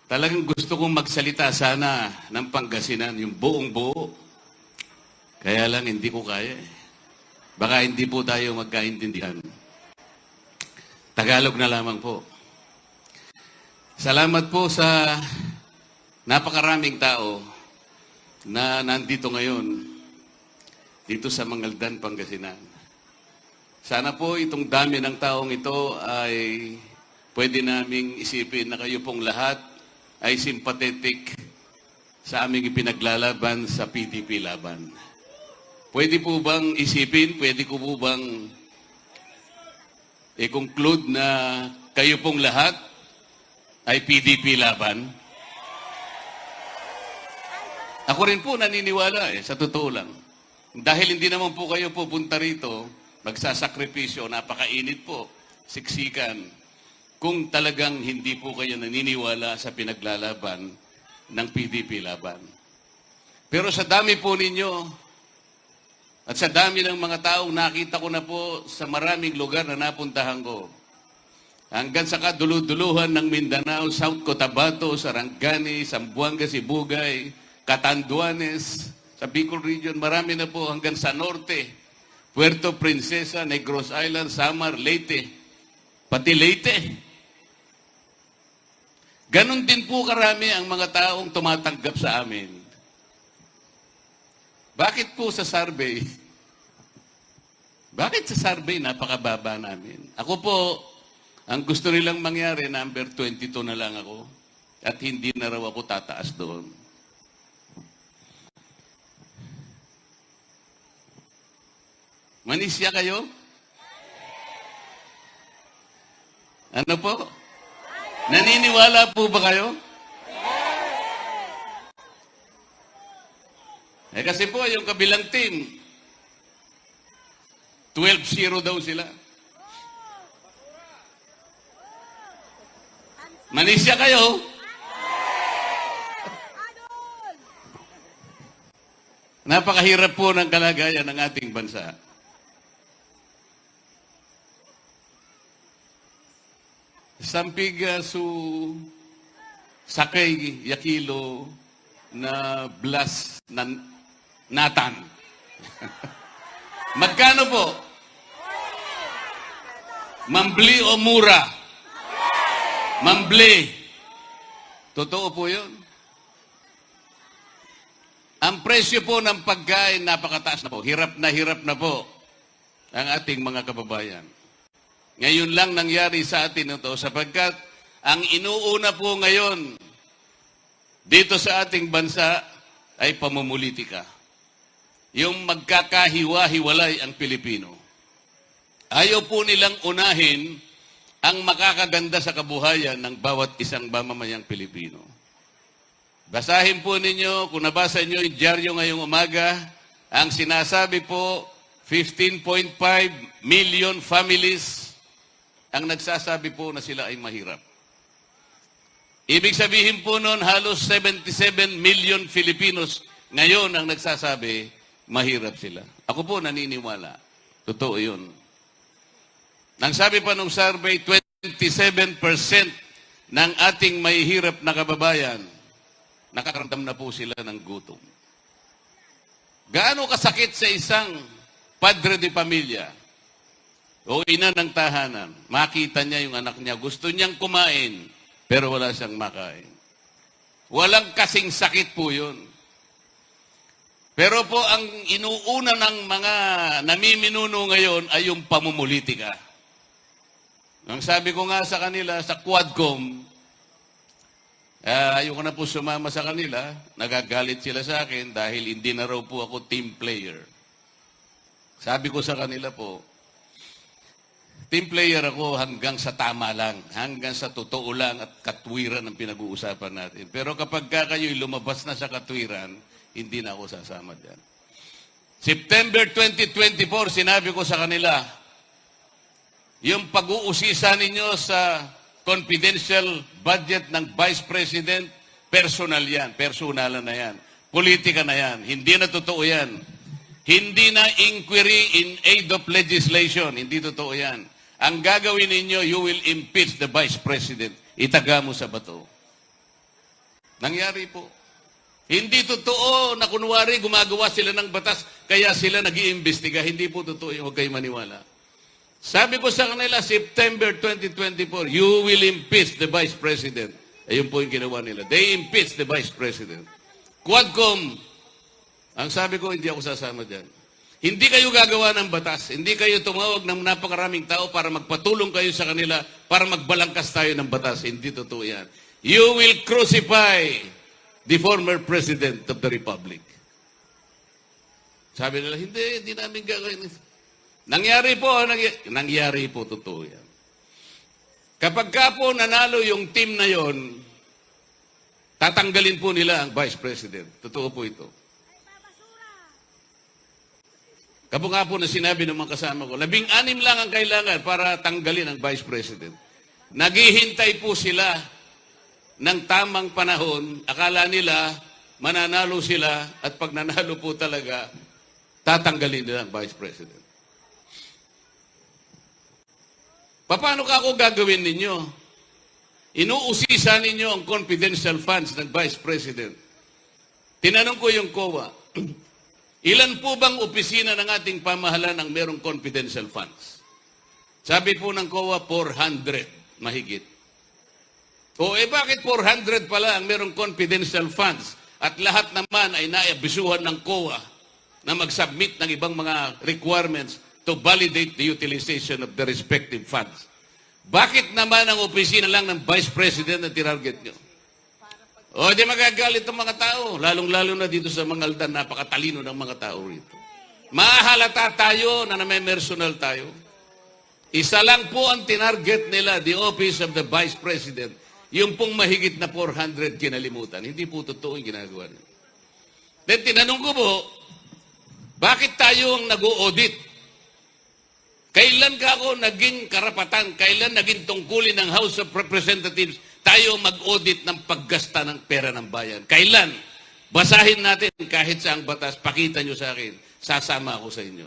Talagang gusto kong magsalita sana ng Pangasinan, yung buong buo. Kaya lang hindi ko kaya eh. Baka hindi po tayo magkaintindihan. Tagalog na lamang po. Salamat po sa napakaraming tao na nandito ngayon dito sa Mangaldan, Pangasinan. Sana po itong dami ng taong ito ay pwede naming isipin na kayo pong lahat ay sympathetic sa aming ipinaglalaban sa PDP laban. Pwede po bang isipin, pwede ko po bang i-conclude na kayo pong lahat ay PDP laban? Ako rin po naniniwala sa totoo lang. Dahil hindi naman po kayo pupunta rito, magsasakripisyo, napakainit po, siksikan, kung talagang hindi po kayo naniniwala sa pinaglalaban ng PDP laban. Pero sa dami po ninyo, at sa dami ng mga taong nakita ko na po sa maraming lugar na napuntahan ko, hanggang sa kaduluduluhan ng Mindanao, South Cotabato, Sarangani, Zamboanga, Sibugay, Catanduanes, sa Bicol Region, marami na po hanggang sa Norte, Puerto Princesa, Negros Island, Samar, Leyte, pati Leyte. Ganon din po karami ang mga taong tumatanggap sa amin. Bakit po sa survey? Bakit sa survey napakababa namin? Ako po, ang gusto nilang mangyari, number 22 na lang ako. At hindi na raw ako tataas doon. Manisya kayo? Ano po? Naniniwala po ba kayo? Kasi po, yung kabilang team, 12-0 daw sila. Manisya kayo? Napakahirap po ng kalagayan ng ating bansa. Sampig su sakay yakilo na blas na natan. Magkano po? Mambli o mura? Mambli. Totoo po yun. Ang presyo po ng pagkain napakataas na po. Hirap na po ang ating mga kababayan. Ngayon lang nangyari sa atin ito sapagkat ang inuuna po ngayon dito sa ating bansa ay pamumulitika. Yung magkakahiwa-hiwalay ang Pilipino. Ayaw po nilang unahin ang makakaganda sa kabuhayan ng bawat isang mamamayang Pilipino. Basahin po ninyo, kung nabasa nyo yung dyaryo ngayong umaga, ang sinasabi po, 15.5 million families ang nagsasabi po na sila ay mahirap. Ibig sabihin po noon, halos 77 million Filipinos ngayon ang nagsasabi, mahirap sila. Ako po naniniwala. Totoo yun. Nang sabi pa nung survey, 27% ng ating mahihirap na kababayan, nakakaramdam na po sila ng gutom. Gaano kasakit sa isang padre de pamilya o ina ng tahanan, makita niya yung anak niya, gusto niyang kumain, pero wala siyang makain. Walang kasing sakit po yun. Pero po ang inuuna ng mga namiminuno ngayon ay yung pamumulitika. Ang sabi ko nga sa kanila, sa Quadcom, ayoko na po sumama sa kanila, nagagalit sila sa akin dahil hindi na raw po ako team player. Sabi ko sa kanila po, team player ako hanggang sa tama lang, hanggang sa totoo lang at katwiran ang pinag-uusapan natin. Pero kapag kayo'y lumabas na sa katwiran, hindi na ako sasama dyan. September 2024, sinabi ko sa kanila, yung pag-uusisa ninyo sa confidential budget ng Vice President, personal yan, personalan na yan. Politika na yan, hindi na totoo yan. Hindi na inquiry in aid of legislation, hindi totoo yan. Ang gagawin ninyo, you will impeach the Vice President. Itaga mo sa bato. Nangyari po. Hindi totoo na kunwari gumagawa sila ng batas kaya sila nag-iimbestiga. Hindi po totoo yun. Huwag kayo maniwala. Sabi ko sa kanila, September 2024, you will impeach the Vice President. Ayun po yung ginawa nila. They impeach the Vice President. Quadcom, ang sabi ko, hindi ako sasama dyan. Hindi kayo gagawa ng batas. Hindi kayo tumawag ng napakaraming tao para magpatulong kayo sa kanila para magbalangkas tayo ng batas. Hindi totoo yan. You will crucify the former President of the Republic. Sabi nila, hindi namin gagawin. Nangyari po, totoo yan. Kapag ka po nanalo yung team na yon, tatanggalin po nila ang Vice President. Totoo po ito. Kapag nga po na sinabi ng mga kasama ko, 16 lang ang kailangan para tanggalin ang Vice President. Naghihintay po sila ng tamang panahon. Akala nila, mananalo sila at pag nanalo po talaga, tatanggalin nila ang Vice President. Paano ka ako gagawin ninyo? Inuusisa ninyo ang confidential funds ng Vice President. Tinanong ko yung COA, ilan po bang opisina ng ating pamahalaan ang merong confidential funds? Sabi po ng COA, 400 mahigit. Bakit 400 pala ang merong confidential funds at lahat naman ay naabisuhan ng COA na mag-submit ng ibang mga requirements to validate the utilization of the respective funds. Bakit naman ang opisina lang ng Vice President na tinarget nyo? Di magagalit ang mga tao, lalong-lalo na dito sa Mangaldan, napakatalino ng mga tao rito. Mahalata tayo na namemersonal tayo. Isa lang po ang tinarget nila, the office of the Vice President, yung pong mahigit na 400 kinalimutan. Hindi po totoo yung ginagawa nila. Then tinanong ko po, bakit tayo ang nag-audit? Kailan ka ako naging karapatan, kailan naging tungkulin ng House of Representatives tayo mag-audit ng paggasta ng pera ng bayan? Kailan? Basahin natin kahit sa ang batas, pakita nyo sa akin, sasama ako sa inyo.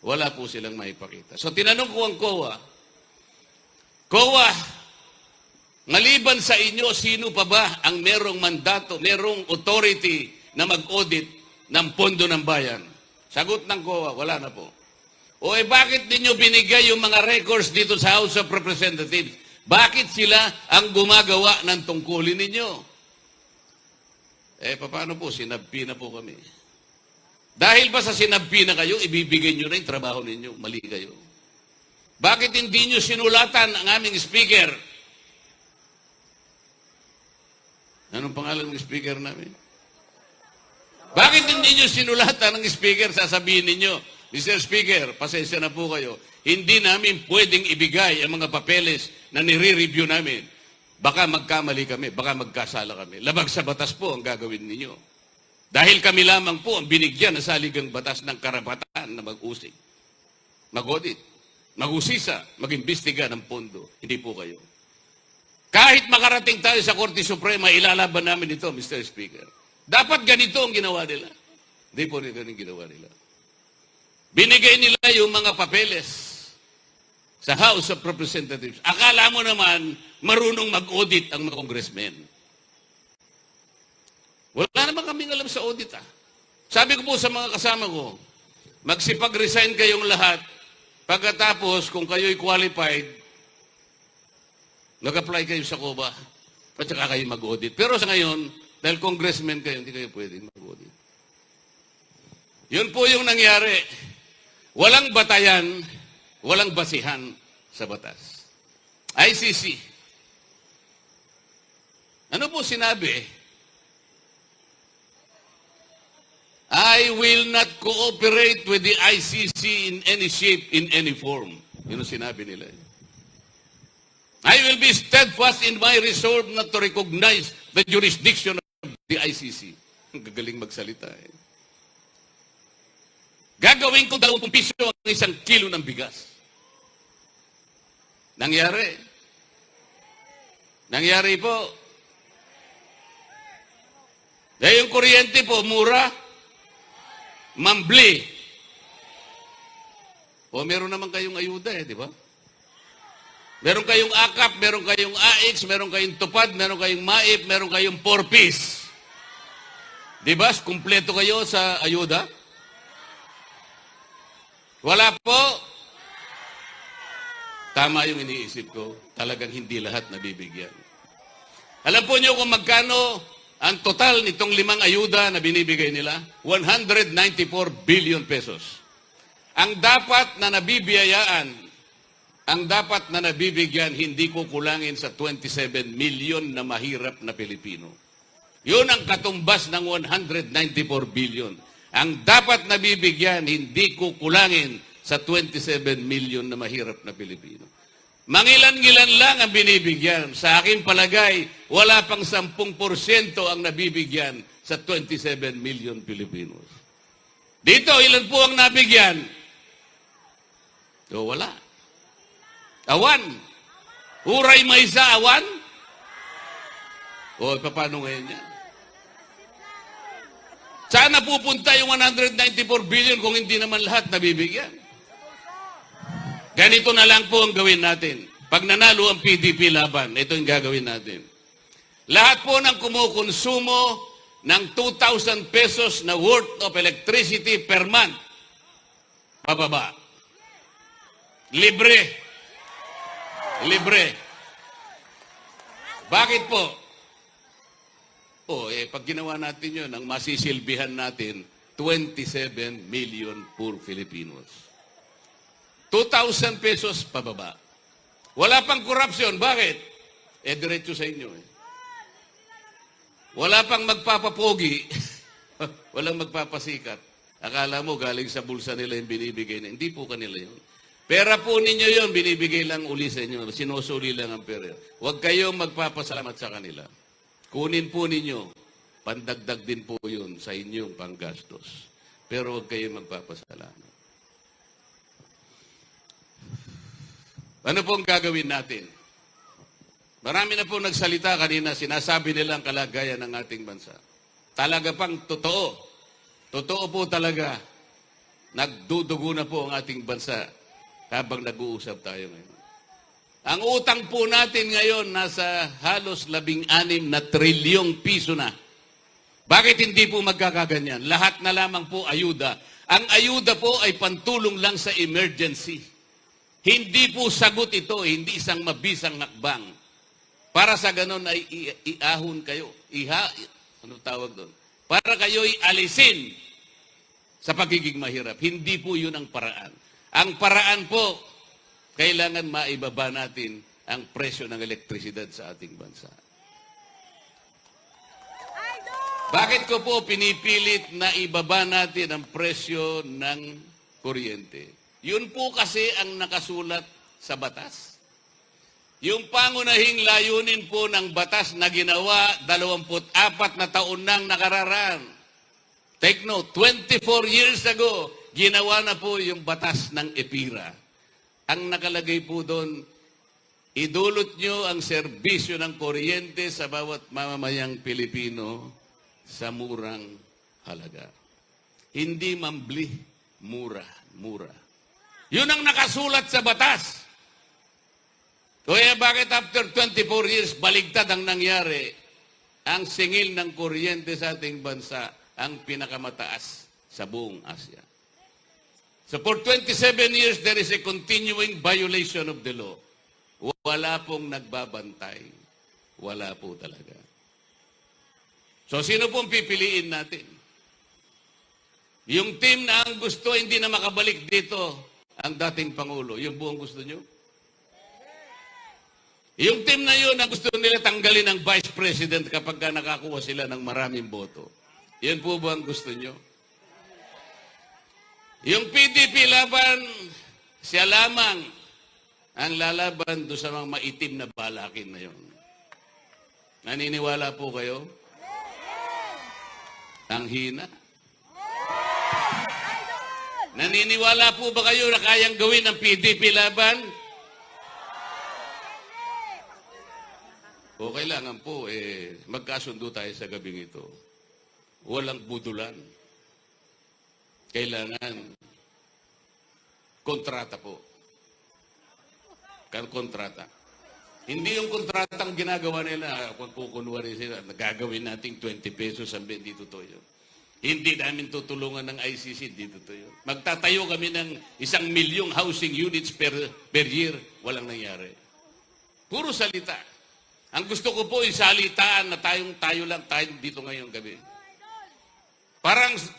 Wala po silang maipakita. So tinanong ko ang COA, maliban sa inyo, sino pa ba ang merong mandato, merong authority na mag-audit ng pondo ng bayan? Sagot ng COA, wala na po. Bakit ninyo binigay yung mga records dito sa House of Representatives? Bakit sila ang gumagawa ng tungkulin ninyo? Paano po? Sinabpi na po kami. Dahil ba sa sinabpi na kayo, ibibigay nyo na yung trabaho ninyo? Mali kayo. Bakit hindi nyo sinulatan ang aming speaker? Anong pangalan ng speaker namin? Bakit hindi nyo sinulatan ang speaker? Sasabihin ninyo, Mr. Speaker, pasensya na po kayo. Hindi namin pwedeng ibigay ang mga papeles na nire-review namin. Baka magkamali kami, baka magkasala kami. Labag sa batas po ang gagawin ninyo. Dahil kami lamang po ang binigyan na saligang batas ng karapatan na mag-usig, mag-audit, mag-usisa, mag-imbestiga ng pondo. Hindi po kayo. Kahit makarating tayo sa Korte Suprema, ilalaban namin ito, Mr. Speaker. Dapat ganito ang ginawa nila. Hindi po nito ang ginawa nila. Binigay nila yung mga papeles sa House of Representatives. Akala mo naman, marunong mag-audit ang mga congressmen. Wala naman kaming alam sa audit. Sabi ko po sa mga kasama ko, magsipag-resign kayong lahat, pagkatapos kung kayo'y qualified, nag-apply kayo sa COBA, at saka kayo mag-audit. Pero sa ngayon, dahil congressmen kayo, hindi kayo pwedeng mag-audit. Yun po yung nangyari. Walang batayan, walang basihan sa batas. ICC. Ano po sinabi? I will not cooperate with the ICC in any shape, in any form. Yun ang sinabi nila. I will be steadfast in my resolve not to recognize the jurisdiction of the ICC. Ang gagaling magsalita eh. Gagawin ko 20 piso ang 1 kilo ng bigas. Nangyari. Nangyari po. Dahil yung kuryente po, mura. Mambli. Meron naman kayong ayuda di ba? Meron kayong AKAP, meron kayong AX, meron kayong TUPAD, meron kayong MAIP, meron kayong 4Ps. Di ba? Kumpleto kayo sa ayuda? Wala po. Tama yung iniisip ko. Talagang hindi lahat nabibigyan. Alam po niyo kung magkano ang total nitong 5 ayuda na binibigay nila? 194 billion pesos. Ang dapat na nabibiyayaan, ang dapat na nabibigyan, hindi kukulangin sa 27 million na mahirap na Pilipino. Yun ang katumbas ng 194 billion. Ang dapat nabibigyan, hindi kukulangin sa 27 million na mahirap na Pilipino. Mangilan-ngilan lang ang binibigyan. Sa aking palagay, wala pang 10% ang nabibigyan sa 27 million Pilipinos. Dito, ilan po ang nabigyan? So, wala. Awan. Huray Maysa, awan? O, paano ngayon yan? Saan napupunta yung 194 billion kung hindi naman lahat nabibigyan? Ganito na lang po ang gawin natin. Pag nanalo ang PDP laban, ito yung gagawin natin. Lahat po ng kumukonsumo ng 2,000 pesos na worth of electricity per month, pababa. Libre. Libre. Bakit po? Pag ginawa natin yun, ang masisilbihan natin, 27 million poor Filipinos. 2,000 pesos pababa. Wala pang korupsyon. Bakit? Diretso sa inyo. Wala pang magpapapogi. Walang magpapasikat. Akala mo galing sa bulsa nila yung binibigay na. Hindi po kanila yun. Pera po ninyo yun, binibigay lang uli sa inyo. Sinusuli lang ang pera. Huwag kayong magpapasalamat sa kanila. Kunin po ninyo. Pandagdag din po yun sa inyong panggastos. Pero huwag kayong magpapasalamat. Ano pong gagawin natin? Marami na po nagsalita kanina, sinasabi nila ang kalagayan ng ating bansa. Talaga pang totoo. Totoo po talaga. Nagdudugo na po ang ating bansa habang nag-uusap tayo ngayon. Ang utang po natin ngayon nasa halos 16 na trilyong piso na. Bakit hindi po magkakaganyan? Lahat na lamang po ayuda. Ang ayuda po ay pantulong lang sa emergency. Hindi po sagot ito, hindi isang mabisang hakbang. Para sa ganon ay iahon kayo. Ano tawag doon? Para kayo'y alisin sa pagiging mahirap. Hindi po yun ang paraan. Ang paraan po, kailangan maibaba natin ang presyo ng elektrisidad sa ating bansa. Bakit ko po pinipilit na ibaba natin ang presyo ng kuryente? Yun po kasi ang nakasulat sa batas. Yung pangunahing layunin po ng batas na ginawa 24 na taon nang nakararaan. Take note, 24 years ago, ginawa na po yung batas ng EPIRA. Ang nakalagay po doon, idulot nyo ang serbisyo ng kuryente sa bawat mamamayang Pilipino sa murang halaga. Hindi mambli, mura. Yun ang nakasulat sa batas. Kaya bakit after 24 years, baligtad ang nangyari? Ang singil ng kuryente sa ating bansa ang pinakamataas sa buong Asia. So for 27 years, there is a continuing violation of the law. Wala pong nagbabantay. Wala po talaga. So sino pong pipiliin natin? Yung team na ang gusto hindi na makabalik dito, ang dating Pangulo, yung buong gusto nyo? Yung team na yun, ang gusto nila tanggalin ang Vice President kapag nakakuha sila ng maraming boto. Yan po ba ang gusto nyo? Yung PDP laban, siya lamang ang lalaban doon sa mga maitim na balakin na yun. Naniniwala po kayo? Ang hina. Naniniwala po ba kayo na kayang gawin ng PDP laban? O kailangan po, magkasundo tayo sa gabing ito. Walang budulan. Kailangan kontrata po. kontrata. Hindi yung kontratang ginagawa nila, kung kukunwari sila, nagagawin nating 20 pesos, sabi, hindi totoo yun. Hindi namin tutulungan ng ICC, hindi totoo yun. Magtatayo kami ng 1,000,000 housing units per year, walang nangyari. Puro salita. Ang gusto ko po, salitaan na tayo lang tayo dito ngayong gabi.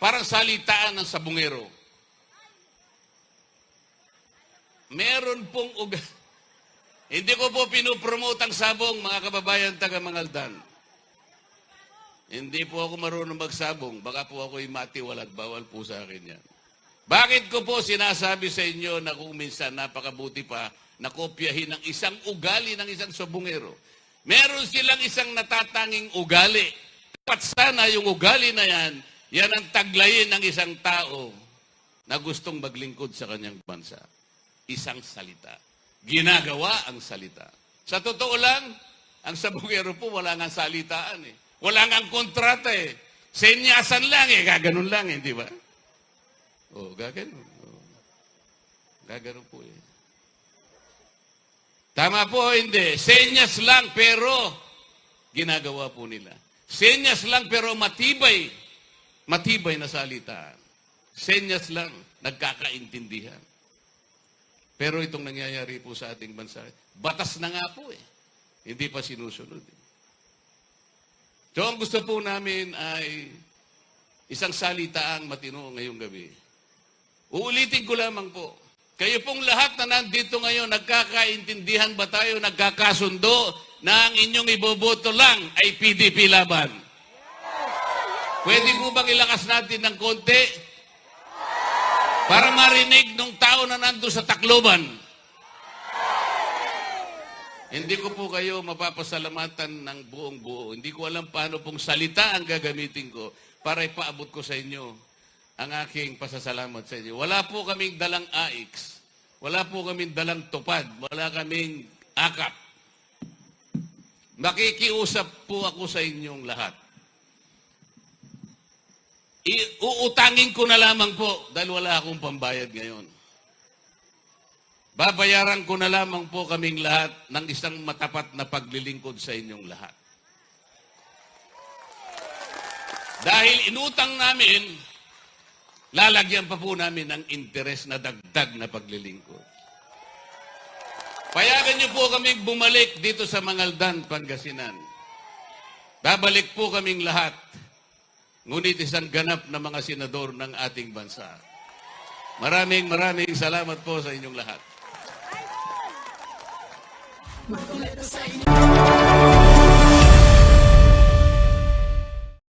Parang salitaan ng sabungero. Meron pong Hindi ko po pinupromote ang sabong, mga kababayan taga Mangaldan. Hindi po ako marunong magsabong. Baka po ako'y matiwalag. Bawal po sa akin yan. Bakit ko po sinasabi sa inyo na kung minsan napakabuti pa na kopyahin ang isang ugali ng isang sabungero? Meron silang isang natatanging ugali. Dapat sana yung ugali na yan ang taglayin ng isang tao na gustong maglingkod sa kanyang bansa. Isang salita. Ginagawa ang salita. Sa totoo lang, ang sabungero po wala nga salitaan eh. Wala nga kontrata eh. Senyasan lang eh. Gaganon lang eh, di ba? O, gaganon. O. Gaganon po eh. Tama po, hindi. Senyas lang pero ginagawa po nila. Senyas lang pero matibay. Matibay na salitaan. Senyas lang, nagkakaintindihan. Pero itong nangyayari po sa ating bansa, batas na nga po eh. Hindi pa sinusunod eh. So ang gusto po namin ay isang salitaang matino ngayong gabi. Uulitin ko lamang po. Kayo pong lahat na nandito ngayon, nagkakaintindihan ba tayo, nagkakasundo na ang inyong iboboto lang ay PDP laban? Pwede po bang ilakas natin ng konti? Para marinig ng tao na nandun sa Tacloban. Hindi ko po kayo mapapasalamatan ng buong buo. Hindi ko alam paano pong salita ang gagamitin ko para ipaabot ko sa inyo ang aking pasasalamat sa inyo. Wala po kaming dalang AX. Wala po kaming dalang tupad. Wala kaming akap. Makikiusap po ako sa inyong lahat. Uutangin ko na lamang po dahil wala akong pambayad ngayon. Babayaran ko na lamang po kaming lahat ng isang matapat na paglilingkod sa inyong lahat. Dahil inutang namin, lalagyan pa po namin ng interes na dagdag na paglilingkod. Payagan niyo po kaming bumalik dito sa Mangaldan, Pangasinan. Babalik po kaming lahat. Ngunit isang ganap na mga senador ng ating bansa. Maraming salamat po sa inyong lahat.